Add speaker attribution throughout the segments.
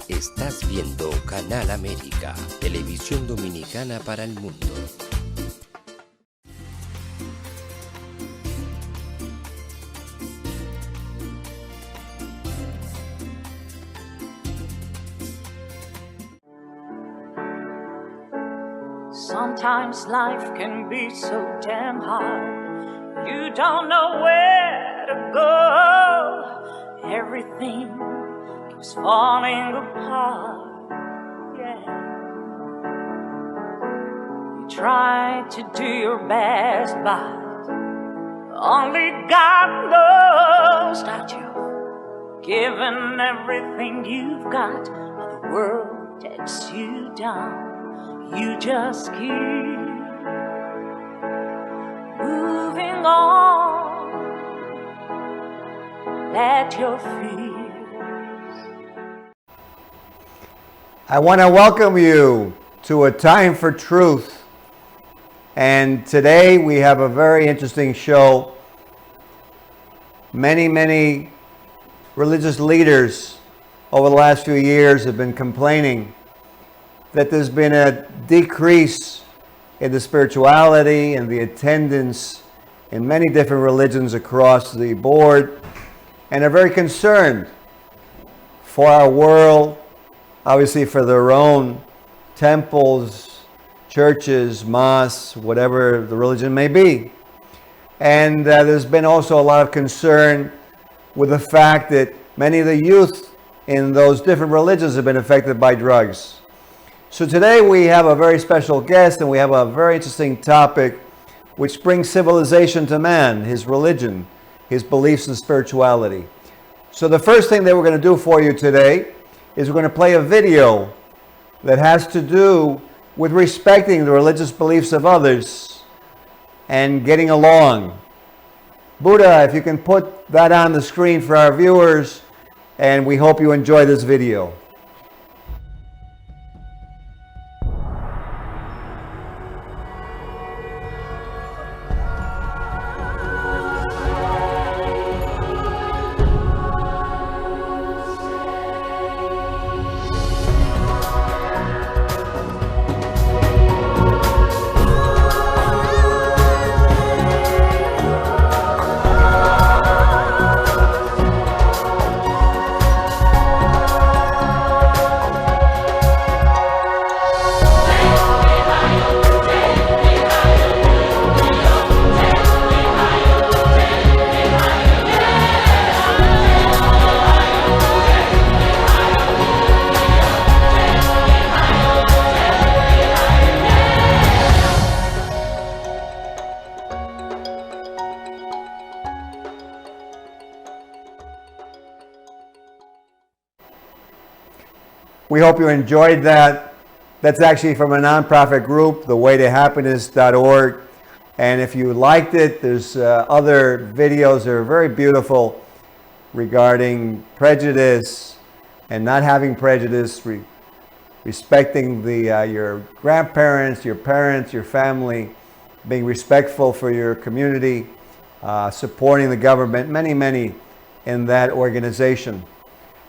Speaker 1: Estás viendo Canal América, televisión dominicana para el mundo.
Speaker 2: Sometimes life can be so damn hard. You don't know where to go. Everything keeps falling apart. Yeah. You try to do your best, but only God knows that you've given everything you've got, but the world takes you down. You just keep moving on. Let your fears.
Speaker 3: I want to welcome you to A Time for Truth. And today we have a very interesting show. Many religious leaders over the last few years have been complaining that there's been a decrease in the spirituality and the attendance in many different religions across the board, and are very concerned for our world, obviously for their own temples, churches, mosques, whatever the religion may be. And there's been also a lot of concern with the fact that many of the youth in those different religions have been affected by drugs. So today we have a very special guest, and we have a very interesting topic which brings civilization to man, his religion, his beliefs and spirituality. So the first thing that we're going to do for you today is we're going to play a video that has to do with respecting the religious beliefs of others and getting along. Buddha, if you can put that on the screen for our viewers, and we hope you enjoy this video. We hope you enjoyed that. That's actually from a nonprofit group, thewaytohappiness.org. And if you liked it, there's other videos that are very beautiful regarding prejudice and not having prejudice, respecting your grandparents, your parents, your family, being respectful for your community, supporting the government, many in that organization.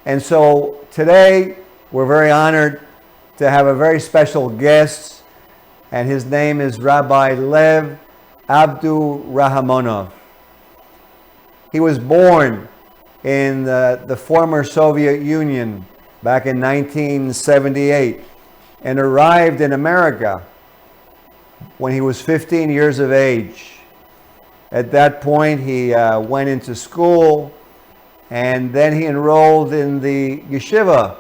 Speaker 3: And so today, we're very honored to have a very special guest, and his name is Rabbi Lev Abdurahamonov. He was born in the former Soviet Union back in 1978 and arrived in America when he was 15 years of age. At that point, he went into school, and then he enrolled in the yeshiva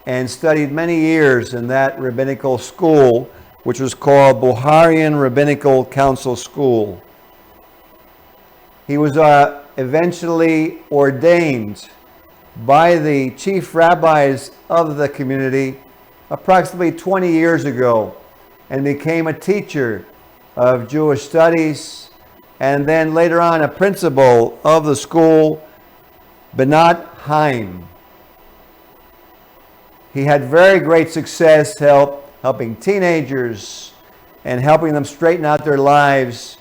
Speaker 3: and studied many years in that rabbinical school, which was called Boharian Rabbinical Council School. He was eventually ordained by the chief rabbis of the community approximately 20 years ago, and became a teacher of Jewish studies, and then later on a principal of the school, Benat Haim. He had very great success helping teenagers and helping them straighten out their lives,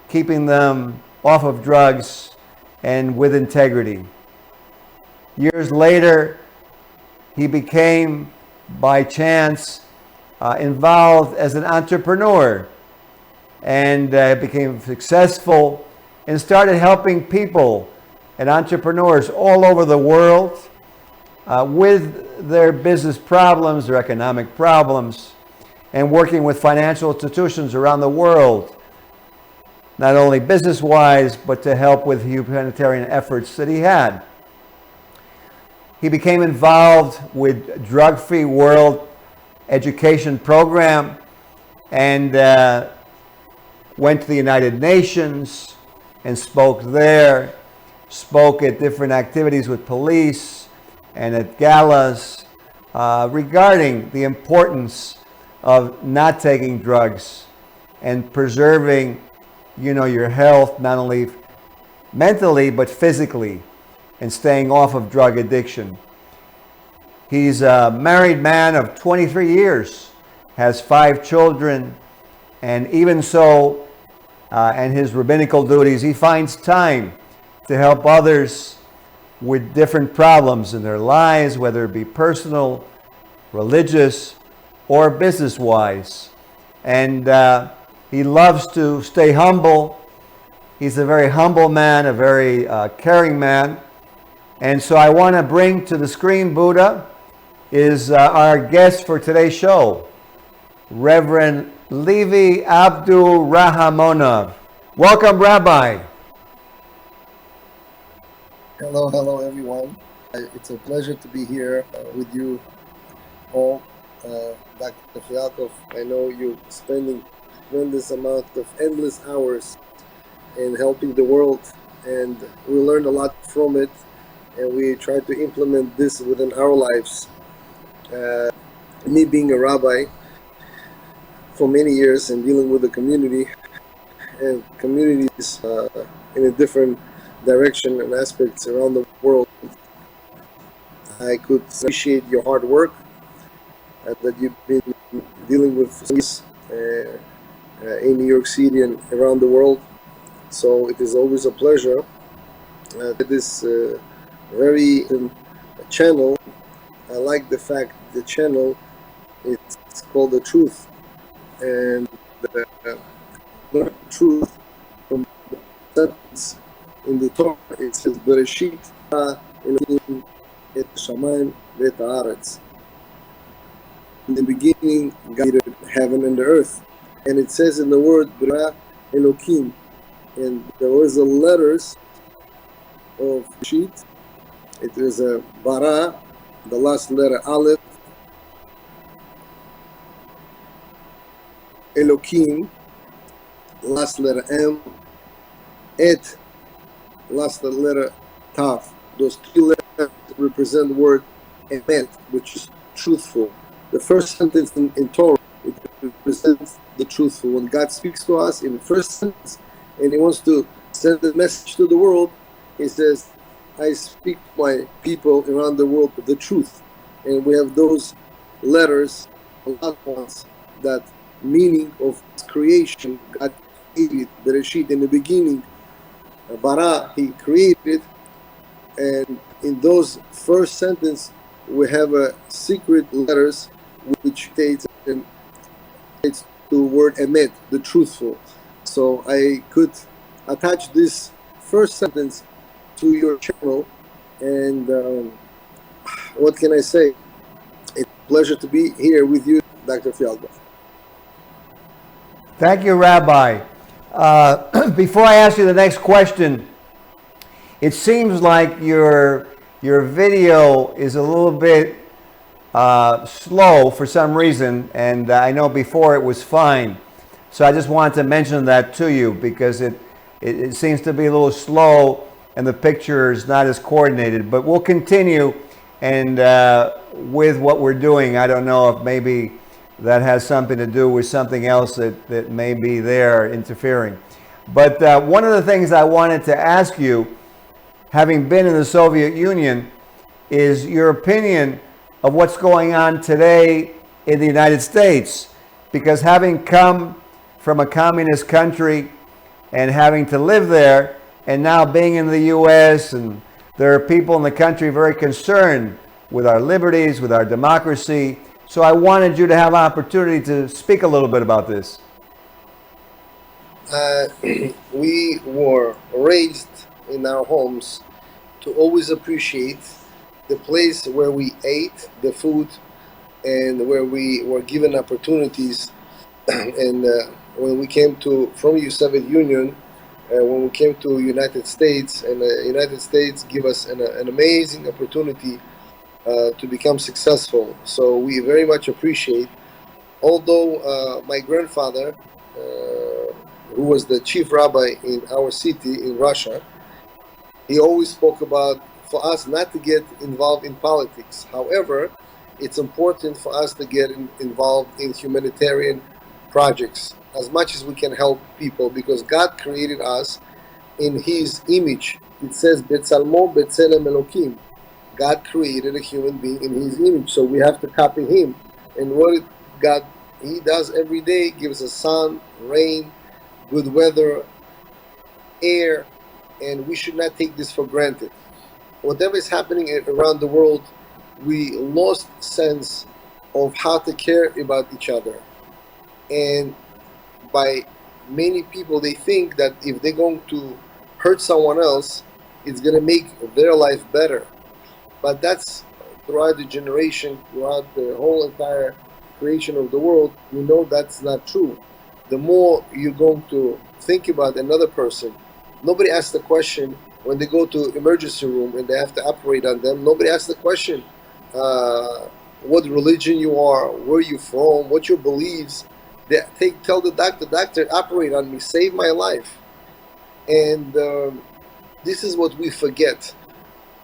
Speaker 3: keeping them off of drugs and with integrity. Years later, he became, by chance, involved as an entrepreneur, and became successful and started helping people and entrepreneurs all over the world with their business problems, their economic problems, and working with financial institutions around the world, not only business-wise, but to help with humanitarian efforts that he had. He became involved with Drug-Free World education program and went to the United Nations and spoke there, spoke at different activities with police and at galas regarding the importance of not taking drugs and preserving, your health, not only mentally, but physically, and staying off of drug addiction. He's a married man of 23 years, has 5 children, and even so, and his rabbinical duties, he finds time to help others with different problems in their lives, whether it be personal, religious, or business-wise. And he loves to stay humble. He's a very humble man, a very caring man. And so I want to bring to the screen, Buddha, is our guest for today's show, Reverend Levi Abdurahamonov. Welcome, Rabbi.
Speaker 4: Hello, everyone. It's a pleasure to be here with you all. Dr. Fialkov, I know you're spending tremendous amount of endless hours in helping the world, and we learned a lot from it, and we try to implement this within our lives. Me being a rabbi for many years and dealing with the community and communities in a different direction and aspects around the world, I could appreciate your hard work that you've been dealing with in New York City and around the world. So it is always a pleasure. This very channel, I like the fact the channel it's called The Truth, and the truth from the sentence in the Torah, it says Bereshit Elohim et Shamayim ve'et haaretz. In the beginning, God created heaven and the earth, and it says in the word Bara Elohim, and there was the letters of Bereshit. It is a Bara, the last letter Aleph, Elohim, last letter M, Et, last letter Tav. Those 3 letters represent the word Emet, which is truthful. The first sentence in Torah, it represents the truthful. When God speaks to us in the first sentence and He wants to send a message to the world, He says, I speak to my people around the world the truth. And we have those letters, a lot of ones, that meaning of creation. God created Bereshit in the beginning. Bara, He created. And in those first sentence, we have a secret letters which states the word emet, the truthful. So I could attach this first sentence to your channel, and what can I say? It's a pleasure to be here with you, Dr. Fialkov.
Speaker 3: Thank you, Rabbi. Before I ask you the next question, it seems like your video is a little bit slow for some reason, and I know before it was fine. So I just wanted to mention that to you because it seems to be a little slow and the picture is not as coordinated. But we'll continue and with what we're doing. I don't know if maybe that has something to do with something else that may be there interfering. But one of the things I wanted to ask you, having been in the Soviet Union, is your opinion of what's going on today in the United States. Because having come from a communist country and having to live there, and now being in the U.S., and there are people in the country very concerned with our liberties, with our democracy. So I wanted you to have opportunity to speak a little bit about this.
Speaker 4: We were raised in our homes to always appreciate the place where we ate the food and where we were given opportunities. And when we came from the Soviet Union, when we came to United States, and the United States give us an amazing opportunity to become successful. So we very much appreciate. Although my grandfather, who was the chief rabbi in our city in Russia, he always spoke about for us not to get involved in politics. However, it's important for us to get involved in humanitarian projects as much as we can help people, because God created us in His image. It says, Betzalmo Betzelem Elokim. God created a human being in His image, so we have to copy Him. And what God He does every day, gives us sun, rain, good weather, air, and we should not take this for granted. Whatever is happening around the world, we lost sense of how to care about each other. And by many people, they think that if they're going to hurt someone else, it's going to make their life better. But that's throughout the generation, throughout the whole entire creation of the world, we know that's not true. The more you're going to think about another person, nobody asks the question when they go to emergency room and they have to operate on them. Nobody asks the question what religion you are, where you're from, what your beliefs. They tell the doctor, operate on me, save my life. And this is what we forget.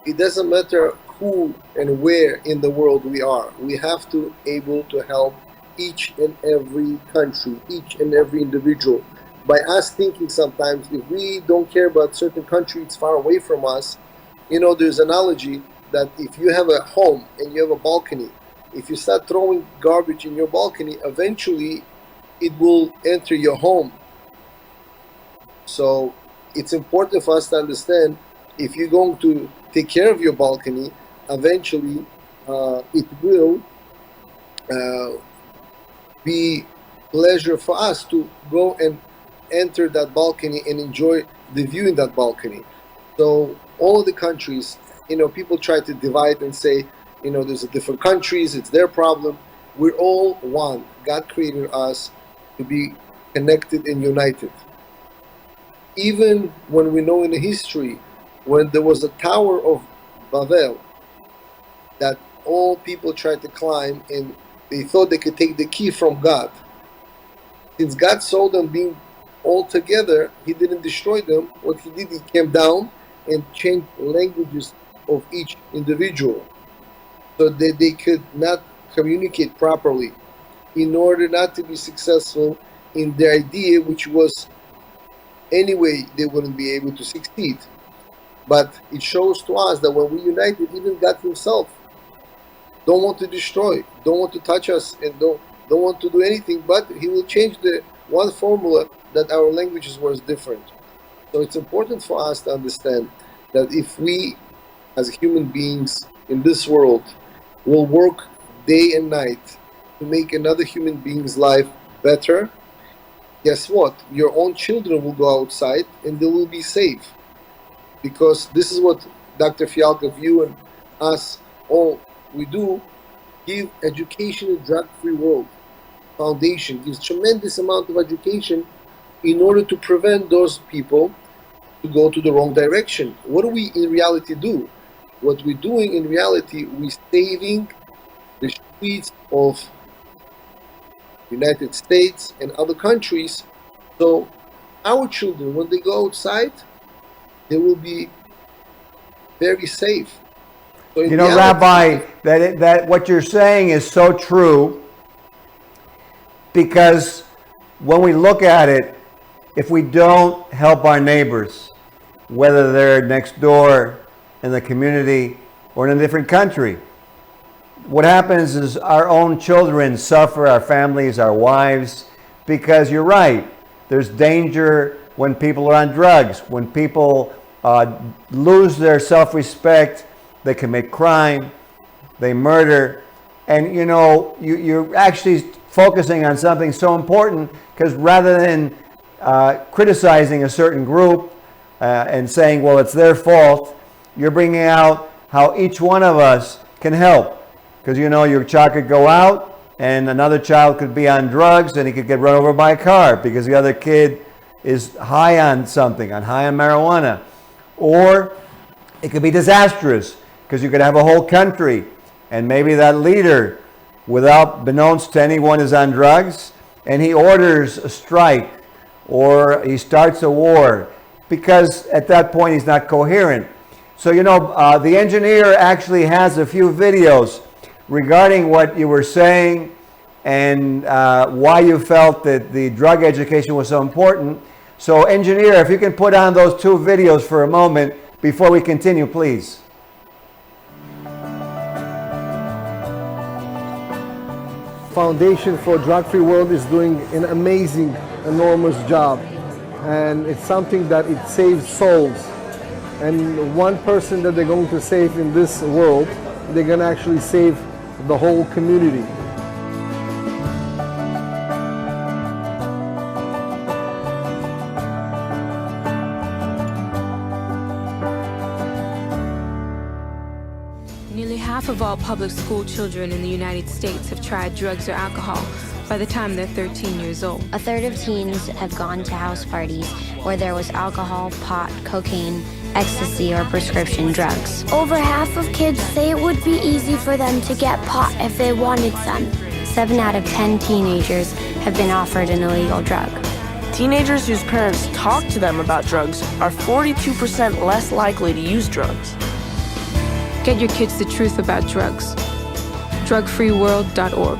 Speaker 4: It doesn't matter who and where in the world we are. We have to able to help each and every country, each and every individual. By us thinking sometimes, if we don't care about certain country, it's far away from us. You know, there's an analogy that if you have a home and you have a balcony, if you start throwing garbage in your balcony, eventually it will enter your home. So it's important for us to understand, if you're going to take care of your balcony, eventually it will be pleasure for us to go and enter that balcony and enjoy the view in that balcony. So all of the countries, you know, people try to divide and say, you know, there's different countries, it's their problem. We're all one. God created us to be connected and united. Even when we know in the history, when there was a Tower of Babel that all people tried to climb and they thought they could take the key from God. Since God saw them being all together, He didn't destroy them. What He did, He came down and changed languages of each individual so that they could not communicate properly, in order not to be successful in their idea, which was anyway they wouldn't be able to succeed. But it shows to us that when we united, even God Himself don't want to destroy, don't want to touch us, and don't want to do anything, but He will change the one formula that our languages was different. So it's important for us to understand that if we as human beings in this world will work day and night to make another human being's life better, guess what? Your own children will go outside and they will be safe. Because this is what Dr. Fialkov, you and us all, we do, give education in drug-free world. Foundation gives tremendous amount of education in order to prevent those people to go to the wrong direction. What do we in reality do? What we're doing in reality, we're saving the streets of United States and other countries. So our children, when they go outside, they will be very safe. So
Speaker 3: you know, Rabbi, that what you're saying is so true, because when we look at it, if we don't help our neighbors, whether they're next door in the community or in a different country, what happens is our own children suffer, our families, our wives, because you're right, there's danger when people are on drugs, when people lose their self-respect, they commit crime. they murder. And you know, you're actually focusing on something so important, because rather than criticizing a certain group and saying, well, it's their fault, you're bringing out how each one of us can help. Because you know, your child could go out and another child could be on drugs and he could get run over by a car because the other kid is high on something, high on marijuana. Or it could be disastrous because you could have a whole country and maybe that leader, without beknownst to anyone, is on drugs and he orders a strike or he starts a war because at that point he's not coherent. So, you know, the engineer actually has a few videos regarding what you were saying and why you felt that the drug education was so important. So, engineer, if you can put on those two videos for a moment before we continue, please.
Speaker 5: Foundation for Drug-Free World is doing an amazing, enormous job, and it's something that it saves souls. And one person that they're going to save in this world, they're going to actually save the whole community.
Speaker 6: Nearly half of all public school children in the United States have tried drugs or alcohol by the time they're 13 years old.
Speaker 7: A third of teens have gone to house parties where there was alcohol, pot, cocaine, ecstasy, or prescription drugs.
Speaker 8: Over half of kids say it would be easy for them to get pot if they wanted some.
Speaker 7: 7 out of 10 teenagers have been offered an illegal drug.
Speaker 9: Teenagers whose parents talk to them about drugs are 42% less likely to use drugs.
Speaker 6: Get your kids the truth about drugs. drugfreeworld.org.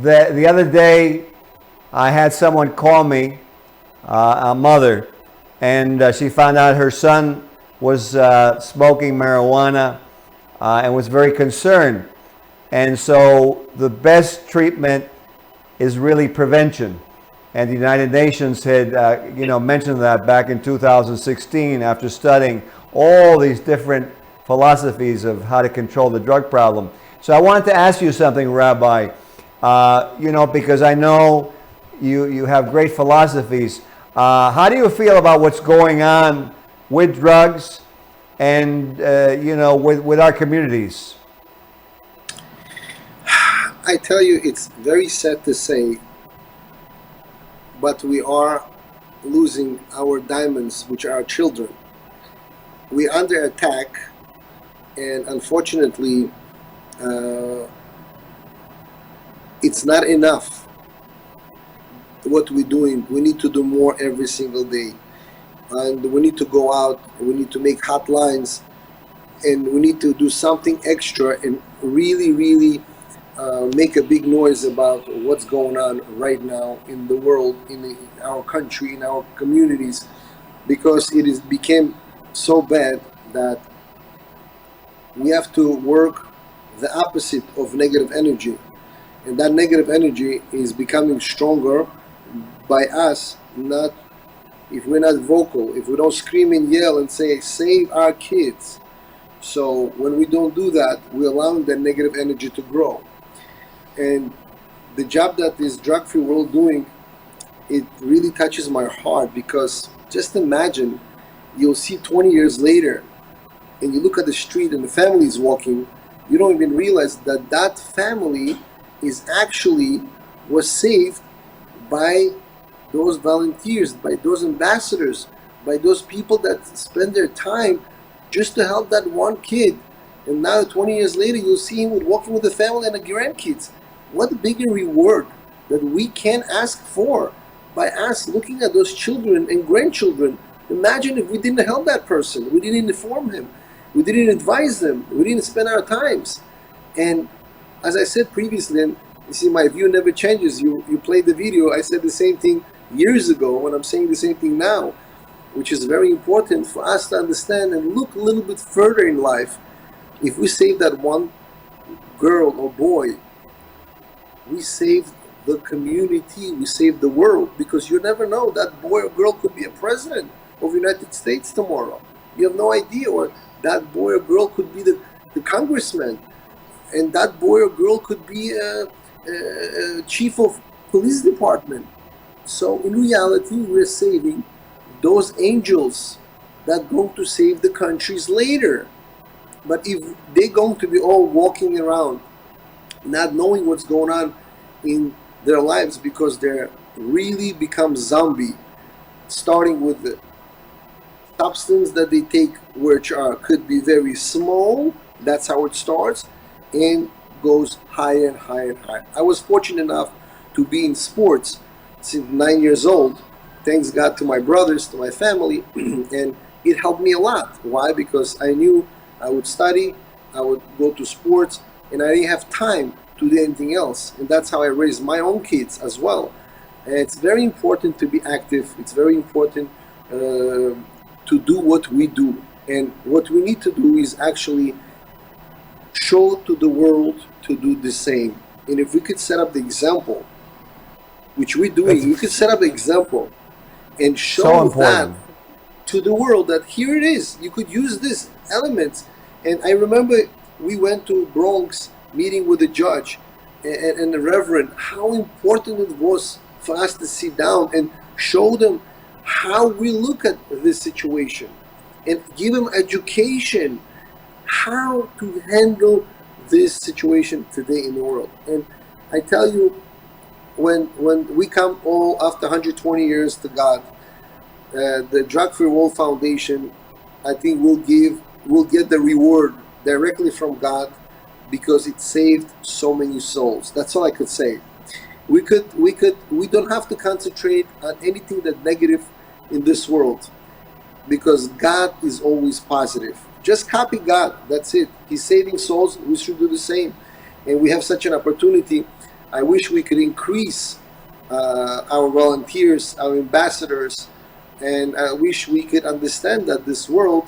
Speaker 3: The other day, I had someone call me, a mother, and she found out her son was smoking marijuana and was very concerned. And so the best treatment is really prevention. And the United Nations had mentioned that back in 2016 after studying all these different philosophies of how to control the drug problem. So I wanted to ask you something, Rabbi, because I know you have great philosophies. How do you feel about what's going on with drugs and, with our communities?
Speaker 4: I tell you, it's very sad to say, but we are losing our diamonds, which are our children. We're under attack, and unfortunately, it's not enough what we're doing. We need to do more every single day. And we need to go out, we need to make hotlines, and we need to do something extra and really, really make a big noise about what's going on right now in the world, in our country, in our communities, because it has become so bad that we have to work the opposite of negative energy. And that negative energy is becoming stronger by us, not if we're not vocal, if we don't scream and yell and say, save our kids. So when we don't do that, we're allowing that negative energy to grow. And the job that this drug-free world doing, it really touches my heart, because just imagine, you'll see 20 years later and you look at the street and the family is walking, you don't even realize that that family is actually was saved by those volunteers, by those ambassadors, by those people that spend their time just to help that one kid. And now 20 years later, you'll see him walking with the family and the grandkids. What bigger reward that we can ask for by us looking at those children and grandchildren. Imagine if we didn't help that person, we didn't inform him, we didn't advise them, we didn't spend our times. And as I said previously, and you see my view never changes, you played the video, I said the same thing years ago, and I'm saying the same thing now, which is very important for us to understand and look a little bit further in life. If we save that one girl or boy, we save the community, we save the world, because you never know, that boy or girl could be a president of United States tomorrow. You have no idea. Or that boy or girl could be the congressman, and that boy or girl could be a chief of police department. So in reality, we're saving those angels that go to save the countries later. But if they're going to be all walking around not knowing what's going on in their lives because they're really become zombie, starting with the substance that they take, which could be very small, that's how it starts, and goes higher and higher and higher. I was fortunate enough to be in sports since 9 years old, thanks God to my brothers, to my family, and it helped me a lot. Why? Because I knew I would study, I would go to sports, and I didn't have time to do anything else. And that's how I raised my own kids as well. And it's very important to be active. It's very important to do what we do. And what we need to do is actually show to the world to do the same. And if we could set up the example, which we're doing, we could set up the example and show that to the world that here it is. You could use this elements. And I remember we went to Bronx meeting with the judge and the reverend, how important it was for us to sit down and show them how we look at this situation and give them education how to handle this situation today in the world. And I tell you, when we come all after 120 years to God, the Drug Free World Foundation, I think we'll get the reward directly from God, because it saved so many souls. That's all I could say. We don't have to concentrate on anything that's negative in this world, because God is always positive. Just copy God, that's it. He's saving souls, we should do the same. And we have such an opportunity. I wish we could increase our volunteers, our ambassadors, and I wish we could understand that this world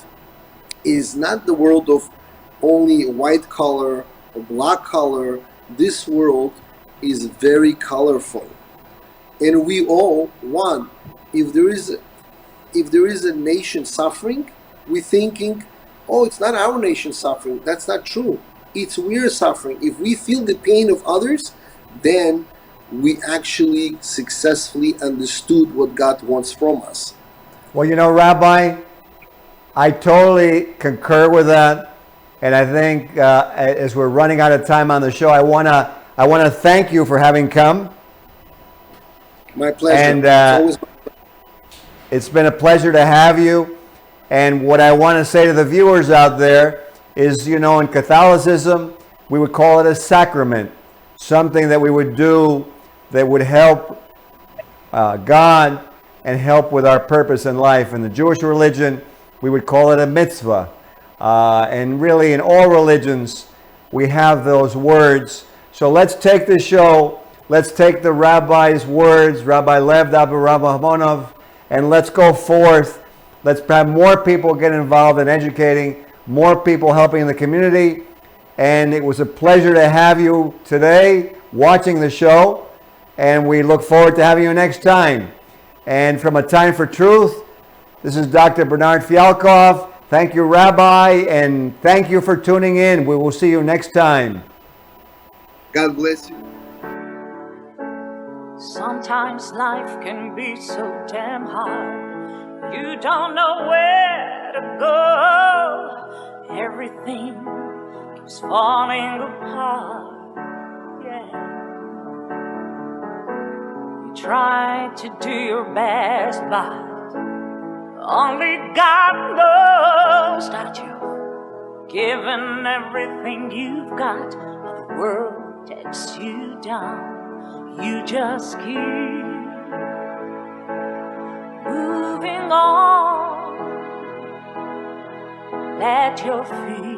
Speaker 4: is not the world of only white collar or black collar. This world is very colorful, and we all want. If there is a nation suffering, we're thinking, oh, it's not our nation suffering. That's not true. It's we're suffering. If we feel the pain of others, then we actually successfully understood what God wants from us.
Speaker 3: Well, you know, Rabbi, I totally concur with that. And I think as we're running out of time on the show, I want to thank you for having come.
Speaker 4: My pleasure.
Speaker 3: And it's been a pleasure to have you. And what I want to say to the viewers out there is, you know, in Catholicism, we would call it a sacrament, something that we would do that would help God and help with our purpose in life. In the Jewish religion, we would call it a mitzvah. And really in all religions, we have those words. So let's take the show, let's take the Rabbi's words, Rabbi Lev Abdurahamonov, and let's go forth. Let's have more people get involved in educating, more people helping the community. And it was a pleasure to have you today watching the show. And we look forward to having you next time. And from A Time for Truth, this is Dr. Bernard Fialkov. Thank you, Rabbi, and thank you for tuning in. We will see you next time.
Speaker 4: God bless you.
Speaker 2: Sometimes life can be so damn hard. You don't know where to go. Everything keeps falling apart. Yeah. You try to do your best, but only God knows that you've given everything you've got. The world takes you down. You just keep moving on. Let your feet